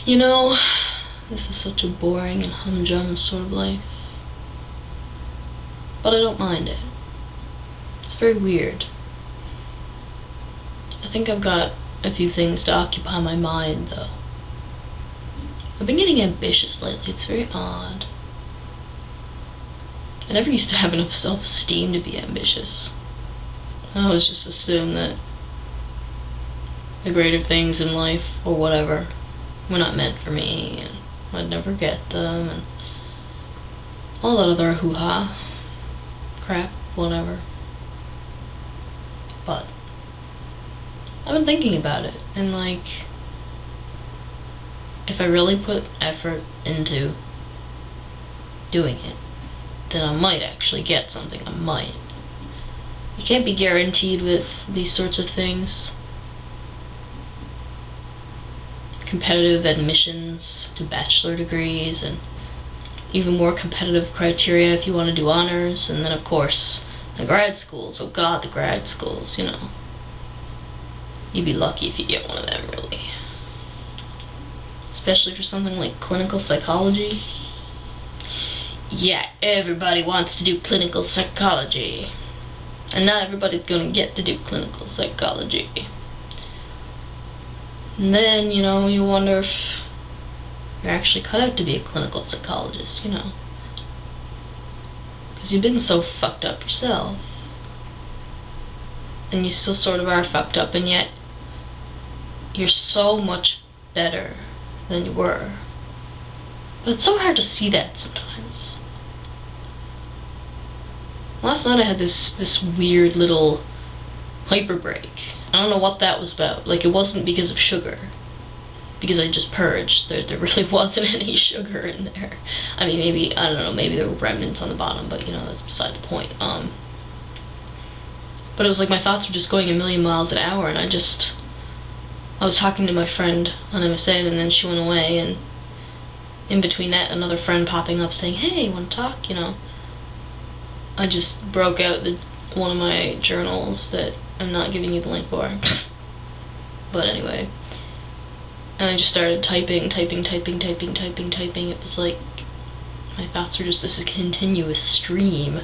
You know, this is such a boring and humdrum sort of life. But I don't mind it. It's very weird. I think I've got a few things to occupy my mind, though. I've been getting ambitious lately. It's very odd. I never used to have enough self-esteem to be ambitious. I always just assumed that the greater things in life, or whatever, were not meant for me, and I'd never get them, and all that other hoo-ha crap, whatever. But I've been thinking about it, and like, if I really put effort into doing it, then I might actually get something. I might. You can't be guaranteed with these sorts of things. Competitive admissions to bachelor degrees, and even more competitive criteria if you want to do honors, and then of course the grad schools. Oh god, the grad schools, you know. You'd be lucky if you get one of them, really. Especially for something like clinical psychology. Yeah, everybody wants to do clinical psychology. And not everybody's gonna get to do clinical psychology. And then, you know, you wonder if you're actually cut out to be a clinical psychologist, you know. Because you've been so fucked up yourself. And you still sort of are fucked up, and yet you're so much better than you were. But it's so hard to see that sometimes. Last night I had this weird little hyper break. I don't know what that was about. Like, it wasn't because of sugar. Because I just purged. There really wasn't any sugar in there. I mean, maybe, I don't know, maybe there were remnants on the bottom, but you know, that's beside the point. But it was like my thoughts were just going a million miles an hour, and I was talking to my friend on MSN, and then she went away, and in between that, another friend popping up saying, hey, wanna talk, you know? I just broke out one of my journals that I'm not giving you the link for. But anyway. And I just started typing. It was like my thoughts were just this continuous stream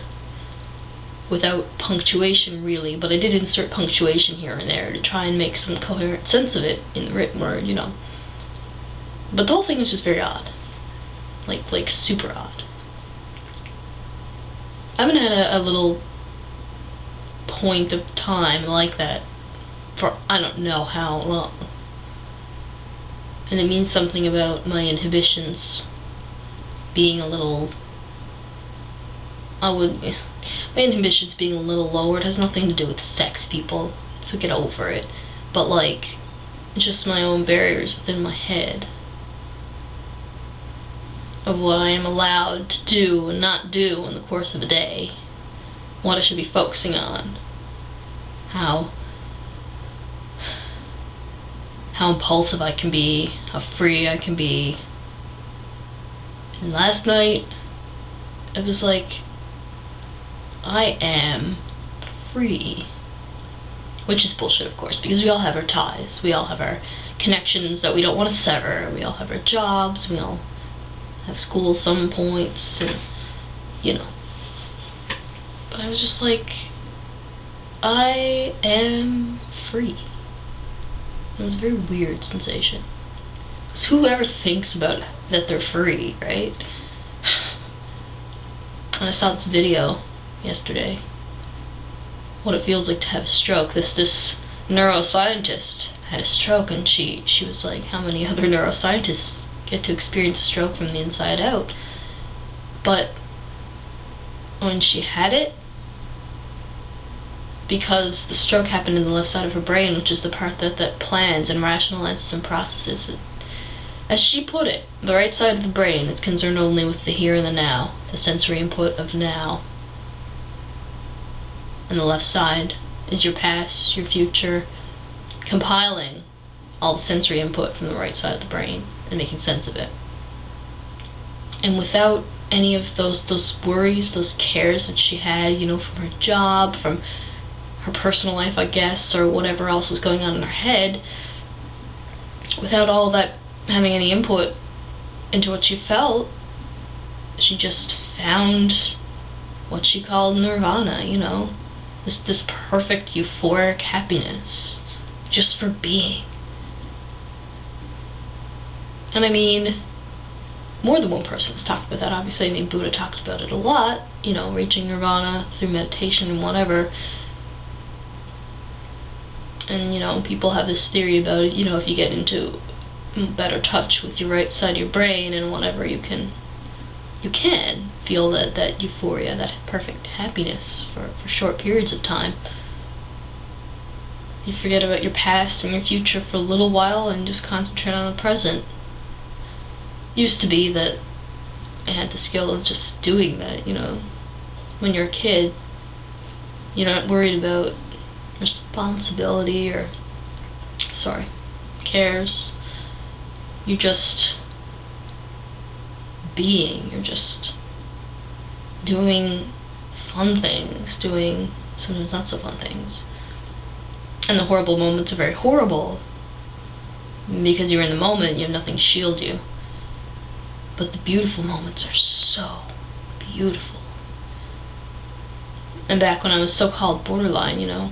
without punctuation, really. But I did insert punctuation here and there to try and make some coherent sense of it in the written word, you know. But the whole thing was just very odd. Like super odd. I haven't had a little point of time like that for I don't know how long. And it means something about my inhibitions being a little... my inhibitions being a little lower. It has nothing to do with sex, people, so get over it. But like, just my own barriers within my head of what I am allowed to do and not do in the course of a day, what I should be focusing on, how impulsive I can be, how free I can be. And last night, it was like, I am free. Which is bullshit, of course, because we all have our ties, we all have our connections that we don't want to sever, we all have our jobs, we all have school at some points, and you know. But I was just like, I am free. It was a very weird sensation. Because whoever thinks about that they're free, right? And I saw this video yesterday. What it feels like to have a stroke. This neuroscientist had a stroke, and she was like, how many other neuroscientists get to experience a stroke from the inside out? But when she had it, because the stroke happened in the left side of her brain, which is the part that plans and rationalizes and processes it. As she put it, the right side of the brain is concerned only with the here and the now, the sensory input of now. And the left side is your past, your future, compiling all the sensory input from the right side of the brain and making sense of it. And without any of those worries, those cares that she had, you know, from her job, from her personal life, I guess, or whatever else was going on in her head, without all that having any input into what she felt. She just found what she called nirvana, you know? This perfect euphoric happiness just for being. And I mean, more than one person has talked about that, obviously. I mean, Buddha talked about it a lot, you know, reaching nirvana through meditation and whatever. And, you know, people have this theory about it, you know, if you get into better touch with your right side of your brain and whatever, you can feel that euphoria, that perfect happiness for short periods of time. You forget about your past and your future for a little while and just concentrate on the present. Used to be that I had the skill of just doing that, you know. When you're a kid, you're not worried about responsibility or, cares. You're just being, you're just doing fun things, doing sometimes not so fun things. And the horrible moments are very horrible because you're in the moment, you have nothing to shield you. But the beautiful moments are so beautiful. And back when I was so-called borderline, you know,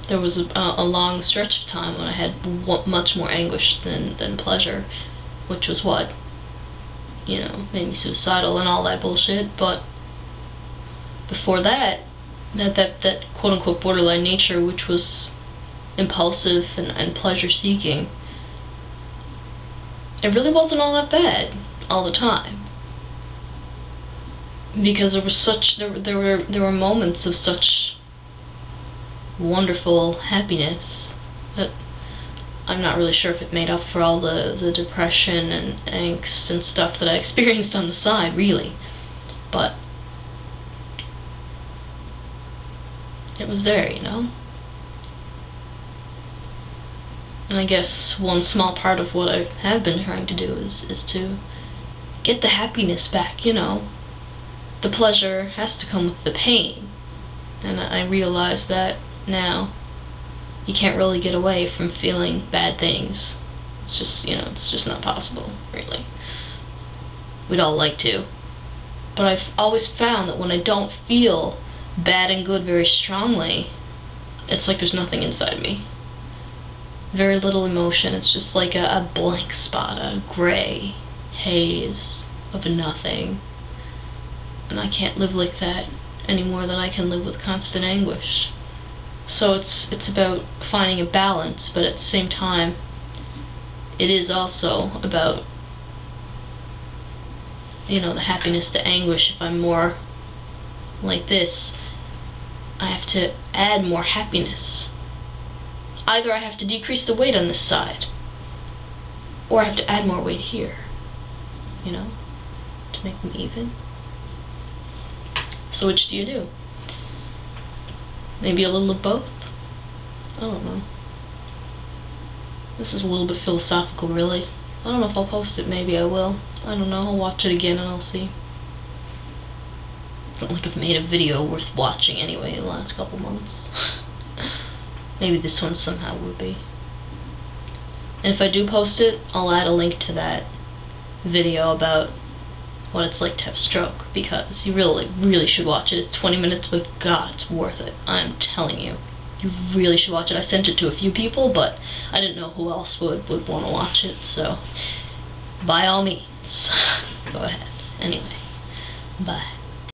there was a long stretch of time when I had much more anguish than pleasure, which was what, you know, made me suicidal and all that bullshit. But before that quote-unquote borderline nature, which was impulsive and pleasure-seeking, it really wasn't all that bad all the time. Because there were moments of such wonderful happiness that I'm not really sure if it made up for all the depression and angst and stuff that I experienced on the side, really. But it was there, you know? And I guess one small part of what I have been trying to do is to get the happiness back, you know? The pleasure has to come with the pain. And I realize that now. You can't really get away from feeling bad things. It's just, you know, it's just not possible, really. We'd all like to. But I've always found that when I don't feel bad and good very strongly, it's like there's nothing inside me. Very little emotion. It's just like a blank spot, a gray haze of nothing. And I can't live like that any more than I can live with constant anguish. So it's about finding a balance, but at the same time, it is also about, you know, the happiness, the anguish. If I'm more like this, I have to add more happiness. Either I have to decrease the weight on this side, or I have to add more weight here, you know, to make them even. So which do you do? Maybe a little of both? I don't know. This is a little bit philosophical, really. I don't know if I'll post it. Maybe I will. I don't know. I'll watch it again and I'll see. It's not like I've made a video worth watching anyway in the last couple months. Maybe this one somehow would be. And if I do post it, I'll add a link to that video about what it's like to have a stroke, because you really should watch it. It's 20 minutes, but God, it's worth it. I'm telling you. You really should watch it. I sent it to a few people, but I didn't know who else would want to watch it, so by all means, go ahead. Anyway, bye.